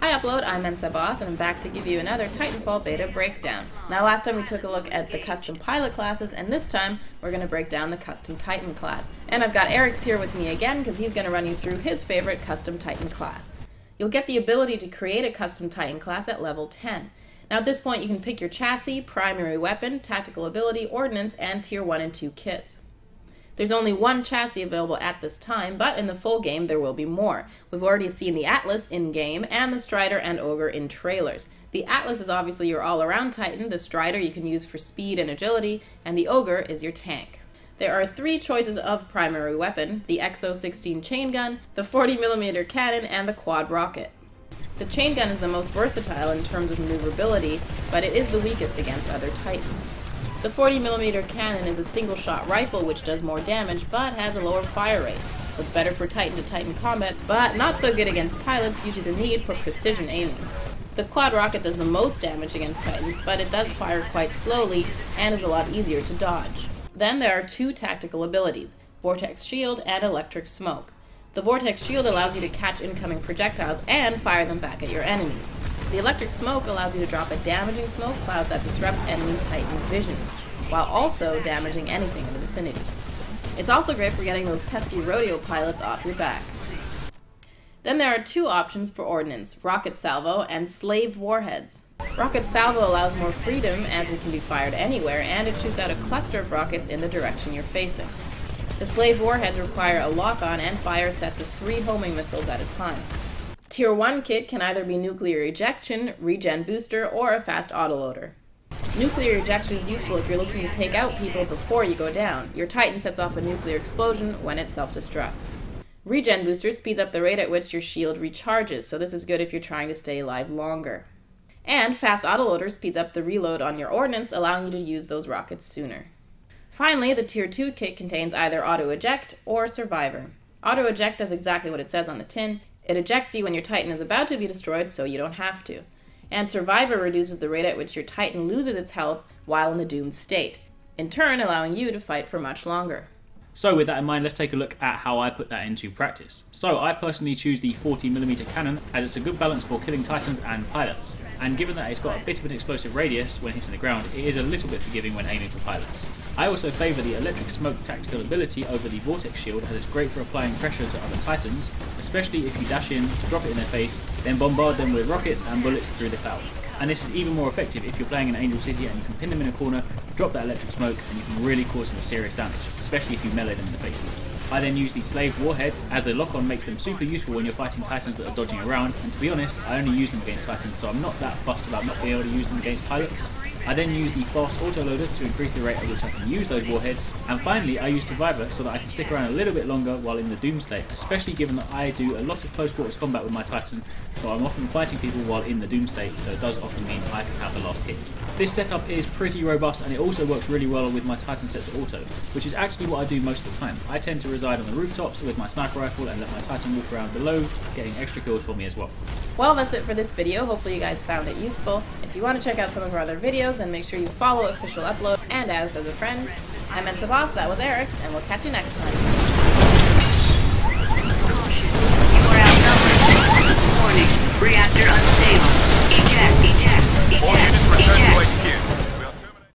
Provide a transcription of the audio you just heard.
Hi Upload, I'm Boss, and I'm back to give you another Titanfall beta breakdown. Now last time we took a look at the custom pilot classes, and this time we're going to break down the custom Titan class. And I've got Eric's here with me again because he's going to run you through his favorite custom Titan class. You'll get the ability to create a custom Titan class at level 10. Now at this point you can pick your chassis, primary weapon, tactical ability, ordnance, and tier 1 and 2 kits. There's only one chassis available at this time, but in the full game there will be more. We've already seen the Atlas in-game, and the Strider and Ogre in trailers. The Atlas is obviously your all-around Titan, the Strider you can use for speed and agility, and the Ogre is your tank. There are three choices of primary weapon: the XO-16 chain gun, the 40mm cannon, and the quad rocket. The chain gun is the most versatile in terms of maneuverability, but it is the weakest against other Titans. The 40mm cannon is a single-shot rifle which does more damage, but has a lower fire rate, so it's better for Titan-to-Titan combat, but not so good against pilots due to the need for precision aiming. The quad rocket does the most damage against Titans, but it does fire quite slowly and is a lot easier to dodge. Then there are two tactical abilities, Vortex Shield and Electric Smoke. The Vortex Shield allows you to catch incoming projectiles and fire them back at your enemies. The Electric Smoke allows you to drop a damaging smoke cloud that disrupts enemy Titan's vision, while also damaging anything in the vicinity. It's also great for getting those pesky rodeo pilots off your back. Then there are two options for ordnance, Rocket Salvo and Slaved Warheads. Rocket Salvo allows more freedom as it can be fired anywhere, and it shoots out a cluster of rockets in the direction you're facing. The Slaved Warheads require a lock-on and fire sets of 3 homing missiles at a time. Tier 1 kit can either be nuclear ejection, regen booster, or a fast autoloader. Nuclear ejection is useful if you're looking to take out people before you go down. Your Titan sets off a nuclear explosion when it self-destructs. Regen booster speeds up the rate at which your shield recharges, so this is good if you're trying to stay alive longer. And fast autoloader speeds up the reload on your ordnance, allowing you to use those rockets sooner. Finally, the Tier 2 kit contains either auto-eject or survivor. Auto-eject does exactly what it says on the tin. It ejects you when your Titan is about to be destroyed, so you don't have to. And survivor reduces the rate at which your Titan loses its health while in the doomed state, in turn allowing you to fight for much longer. So with that in mind, let's take a look at how I put that into practice. So I personally choose the 40mm cannon as it's a good balance for killing Titans and pilots. And given that it's got a bit of an explosive radius when hitting the ground, it is a little bit forgiving when aiming for pilots. I also favour the Electric Smoke tactical ability over the Vortex Shield, as it's great for applying pressure to other Titans, especially if you dash in, drop it in their face, then bombard them with rockets and bullets through the cloud. And this is even more effective if you're playing in Angel City and you can pin them in a corner, drop that Electric Smoke, and you can really cause some serious damage, especially if you melee them in the face. I then use the Slaved Warheads, as the lock-on makes them super useful when you're fighting Titans that are dodging around, and to be honest, I only use them against Titans, so I'm not that fussed about not being able to use them against pilots. I then use the fast autoloader to increase the rate at which I can use those warheads, and finally I use survivor so that I can stick around a little bit longer while in the doom state, especially given that I do a lot of close quarters combat with my Titan, so I'm often fighting people while in the doom state, so it does often mean I can have the last hit. This setup is pretty robust, and it also works really well with my Titan set to auto, which is actually what I do most of the time. I tend to reside on the rooftops with my sniper rifle and let my Titan walk around below, getting extra kills for me as well. Well, that's it for this video. Hopefully you guys found it useful. If you want to check out some of our other videos, then make sure you follow Official Upload and add us as a friend. I'm Boss, that was Eric's, and we'll catch you next time. Caution. You are outnumbered. Warning. Reactor unstable. Eject. All units return to HQ.